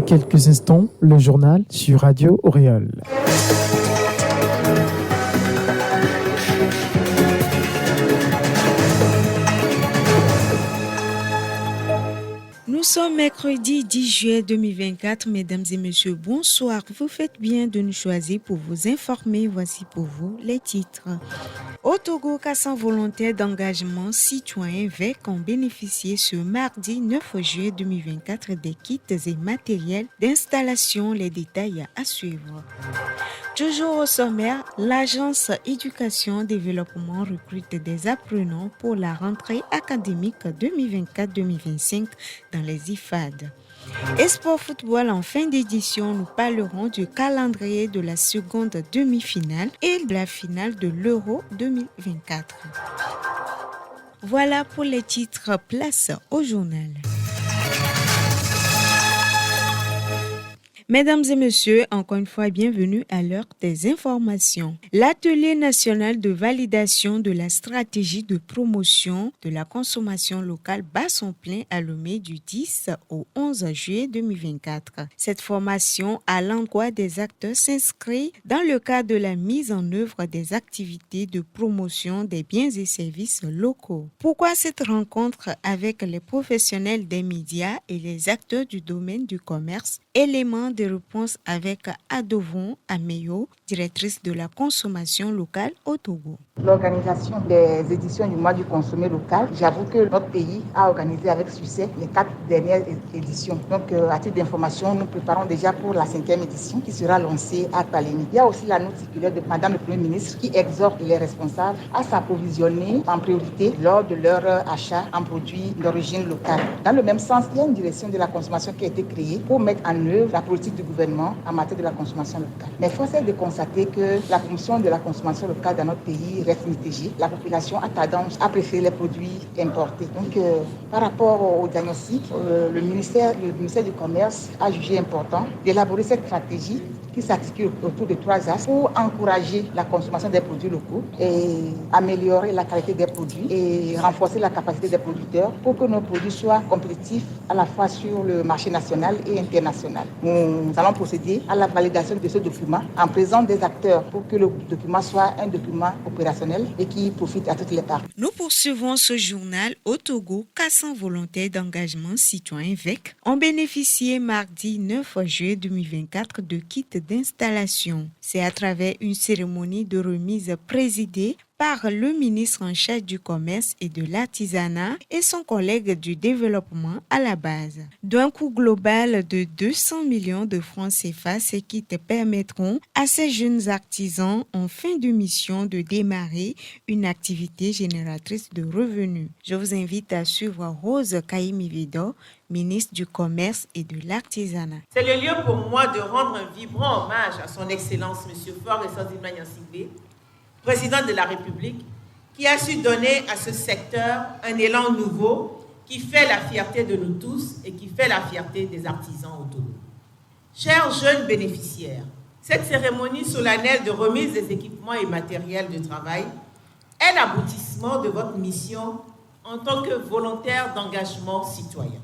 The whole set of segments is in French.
quelques instants, le journal sur Radio Auréole. Nous sommes mercredi 10 juillet 2024. Mesdames et messieurs, bonsoir. Vous faites bien de nous choisir pour vous informer. Voici pour vous les titres. Au Togo, 400 volontaires d'engagement citoyen VEC ont bénéficié ce mardi 9 juillet 2024 des kits et matériels d'installation. Les détails à suivre. Toujours au sommaire, l'agence Éducation Développement recrute des apprenants pour la rentrée académique 2024-2025 dans les IFAD. Et sport football en fin d'édition, nous parlerons du calendrier de la seconde demi-finale et de la finale de l'Euro 2024. Voilà pour les titres, place au journal. Mesdames et messieurs, encore une fois, bienvenue à l'heure des informations. L'atelier national de validation de la stratégie de promotion de la consommation locale bat son plein à Lomé du 10 au 11 juillet 2024. Cette formation à l'endroit des acteurs s'inscrit dans le cadre de la mise en œuvre des activités de promotion des biens et services locaux. Pourquoi cette rencontre avec les professionnels des médias et les acteurs du domaine du commerce? Élément de réponse avec Adovon Ameyo, directrice de la consommation locale au Togo. L'organisation des éditions du mois du consommé local, j'avoue que notre pays a organisé avec succès les 4 dernières éditions. Donc, à titre d'information, nous préparons déjà pour la 5e édition qui sera lancée à Palénie. Il y a aussi la note circulaire de Madame le Premier ministre qui exhorte les responsables à s'approvisionner en priorité lors de leur achat en produits d'origine locale. Dans le même sens, il y a une direction de la consommation qui a été créée pour mettre en œuvre la politique du gouvernement en matière de la consommation locale. Mais force est de constater que la promotion de la consommation locale dans notre pays reste mitigée. La population a tendance à préférer les produits importés. Donc, par rapport au diagnostic, le ministère du Commerce a jugé important d'élaborer cette stratégie qui s'articule autour de 3 axes pour encourager la consommation des produits locaux et améliorer la qualité des produits et renforcer la capacité des producteurs pour que nos produits soient compétitifs à la fois sur le marché national et international. Nous allons procéder à la validation de ce document en présence des acteurs pour que le document soit un document opérationnel et qui profite à toutes les parties. Nous poursuivons ce journal au Togo. 400 volontaires d'engagement citoyen VEC ont bénéficié mardi 9 juillet 2024 de kits d'installation. C'est à travers une cérémonie de remise présidée par le ministre en charge du commerce et de l'artisanat et son collègue du développement à la base. D'un coût global de 200 millions de francs CFA, ces kits permettront à ces jeunes artisans en fin de mission de démarrer une activité génératrice de revenus. Je vous invite à suivre Rose Kaimi-Vidor, ministre du Commerce et de l'Artisanat. C'est le lieu pour moi de rendre un vibrant hommage à son Excellence M. Faure Essozima Nyansingbe, président de la République, qui a su donner à ce secteur un élan nouveau qui fait la fierté de nous tous et qui fait la fierté des artisans au Togo. Chers jeunes bénéficiaires, cette cérémonie solennelle de remise des équipements et matériels de travail est l'aboutissement de votre mission en tant que volontaire d'engagement citoyen.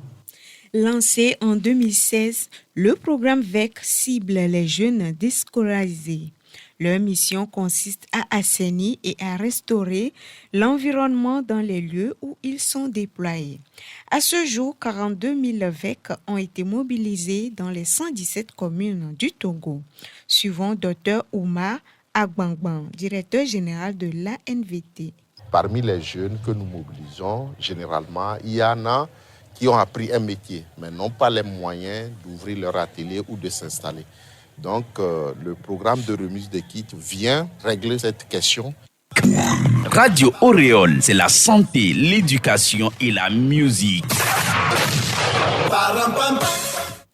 Lancé en 2016, le programme VEC cible les jeunes déscolarisés. Leur mission consiste à assainir et à restaurer l'environnement dans les lieux où ils sont déployés. À ce jour, 42 000 VEC ont été mobilisés dans les 117 communes du Togo. Suivant Dr Oumar Agbangban, directeur général de l'ANVT. Parmi les jeunes que nous mobilisons, généralement, il y en a qui ont appris un métier, mais n'ont pas les moyens d'ouvrir leur atelier ou de s'installer. Donc, le programme de remise des kits vient régler cette question. Radio Auréole, c'est la santé, l'éducation et la musique.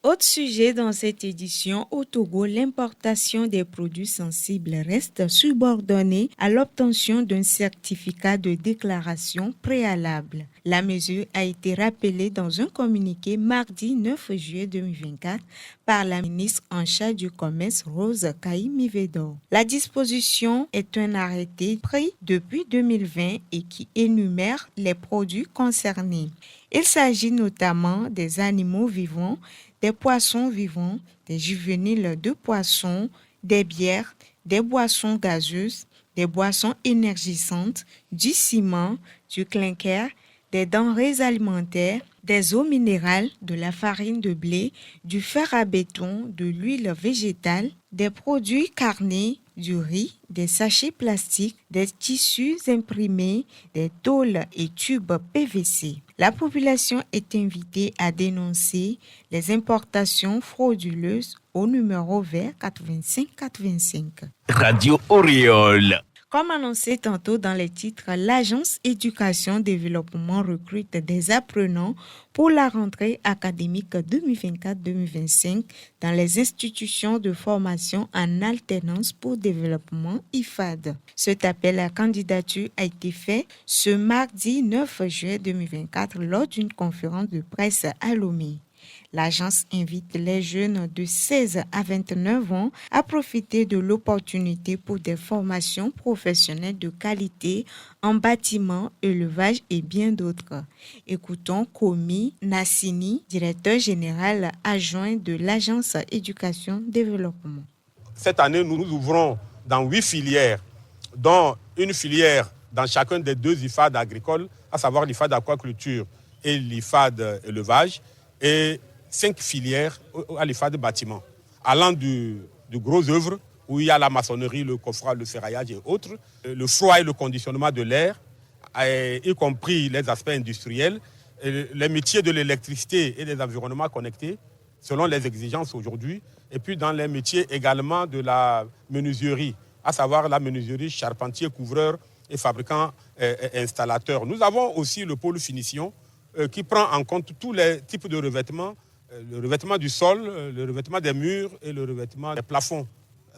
Autre sujet dans cette édition, au Togo, l'importation des produits sensibles reste subordonnée à l'obtention d'un certificat de déclaration préalable. La mesure a été rappelée dans un communiqué mardi 9 juillet 2024 par la ministre en charge du commerce Rose Kaï-Mivedor. La disposition est un arrêté pris depuis 2020 et qui énumère les produits concernés. Il s'agit notamment des animaux vivants, des poissons vivants, des juvéniles de poissons, des bières, des boissons gazeuses, des boissons énergisantes, du ciment, du clinker, des denrées alimentaires, des eaux minérales, de la farine de blé, du fer à béton, de l'huile végétale, des produits carnés, du riz, des sachets plastiques, des tissus imprimés, des tôles et tubes PVC. La population est invitée à dénoncer les importations frauduleuses au numéro vert 8585. Radio Auréole. Comme annoncé tantôt dans les titres, l'Agence Éducation Développement recrute des apprenants pour la rentrée académique 2024-2025 dans les institutions de formation en alternance pour développement IFAD. Cet appel à candidature a été fait ce mardi 9 juillet 2024 lors d'une conférence de presse à Lomé. L'agence invite les jeunes de 16 à 29 ans à profiter de l'opportunité pour des formations professionnelles de qualité en bâtiment, élevage et bien d'autres. Écoutons Komi Nassini, directeur général adjoint de l'agence Éducation Développement. Cette année, nous ouvrons dans 8 filières, dont une filière dans chacun des 2 IFAD agricoles, à savoir l'IFAD aquaculture et l'IFAD élevage, et 5 filières à l'IFAD bâtiment, allant du gros œuvre, où il y a la maçonnerie, le coffrage, le ferraillage et autres, le froid et le conditionnement de l'air, y compris les aspects industriels, les métiers de l'électricité et des environnements connectés, selon les exigences aujourd'hui, et puis dans les métiers également de la menuiserie, à savoir la menuiserie, charpentier, couvreur et fabricant installateur. Nous avons aussi le pôle finition qui prend en compte tous les types de revêtements, le revêtement du sol, le revêtement des murs et le revêtement des plafonds,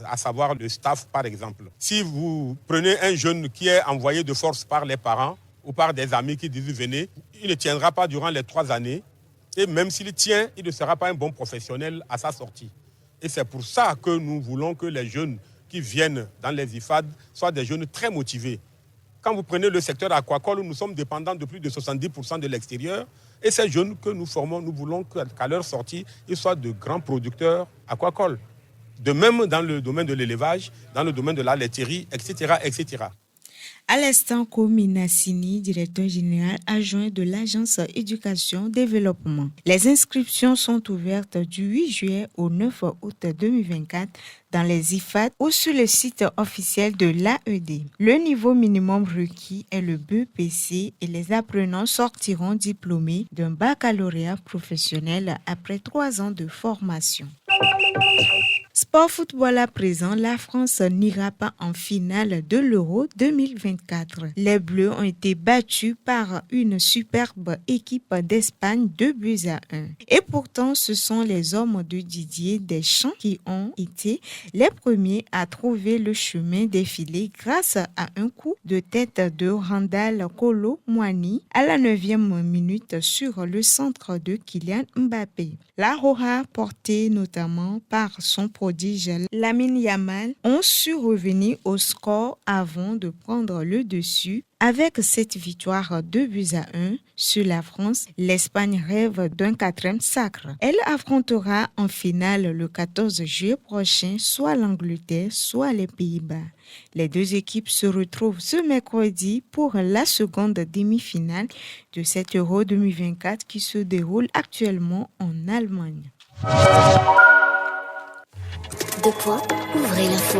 à savoir le staff par exemple. Si vous prenez un jeune qui est envoyé de force par les parents ou par des amis qui disent venez, il ne tiendra pas durant les 3 années et même s'il tient, il ne sera pas un bon professionnel à sa sortie. Et c'est pour ça que nous voulons que les jeunes qui viennent dans les IFAD soient des jeunes très motivés. Quand vous prenez le secteur aquacole, nous sommes dépendants de plus de 70% de l'extérieur. Et ces jeunes que nous formons, nous voulons qu'à leur sortie, ils soient de grands producteurs aquacoles. De même dans le domaine de l'élevage, dans le domaine de la laiterie, etc., etc. À l'instant, Komi Nassini, directeur général adjoint de l'agence Éducation Développement. Les inscriptions sont ouvertes du 8 juillet au 9 août 2024 dans les IFAD ou sur le site officiel de l'AED. Le niveau minimum requis est le BEPC et les apprenants sortiront diplômés d'un baccalauréat professionnel après 3 ans de formation. Sport football à présent, la France n'ira pas en finale de l'Euro 2024. Les Bleus ont été battus par une superbe équipe d'Espagne 2-1. Et pourtant, ce sont les hommes de Didier Deschamps qui ont été les premiers à trouver le chemin défilé grâce à un coup de tête de Randal Kolo Muani à la 9e minute sur le centre de Kylian Mbappé. La Roja, portée notamment par son prodige Lamine Yamal, ont su revenir au score avant de prendre le dessus. Avec cette victoire 2-1 sur la France, l'Espagne rêve d'un 4e sacre. Elle affrontera en finale le 14 juillet prochain soit l'Angleterre, soit les Pays-Bas. Les 2 équipes se retrouvent ce mercredi pour la seconde demi-finale de cet Euro 2024 qui se déroule actuellement en Allemagne. Ouvrez l'info.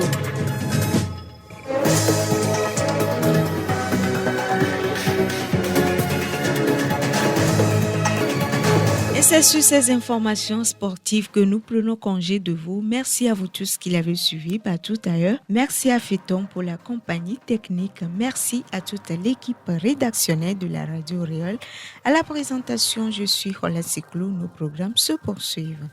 Et c'est sur ces informations sportives que nous prenons congé de vous. Merci à vous tous qui l'avez suivi partout ailleurs. Merci à Féton pour la compagnie technique. Merci à toute l'équipe rédactionnelle de la Radio Auréole. À la présentation, je suis Rola Siklo. Nos programmes se poursuivent.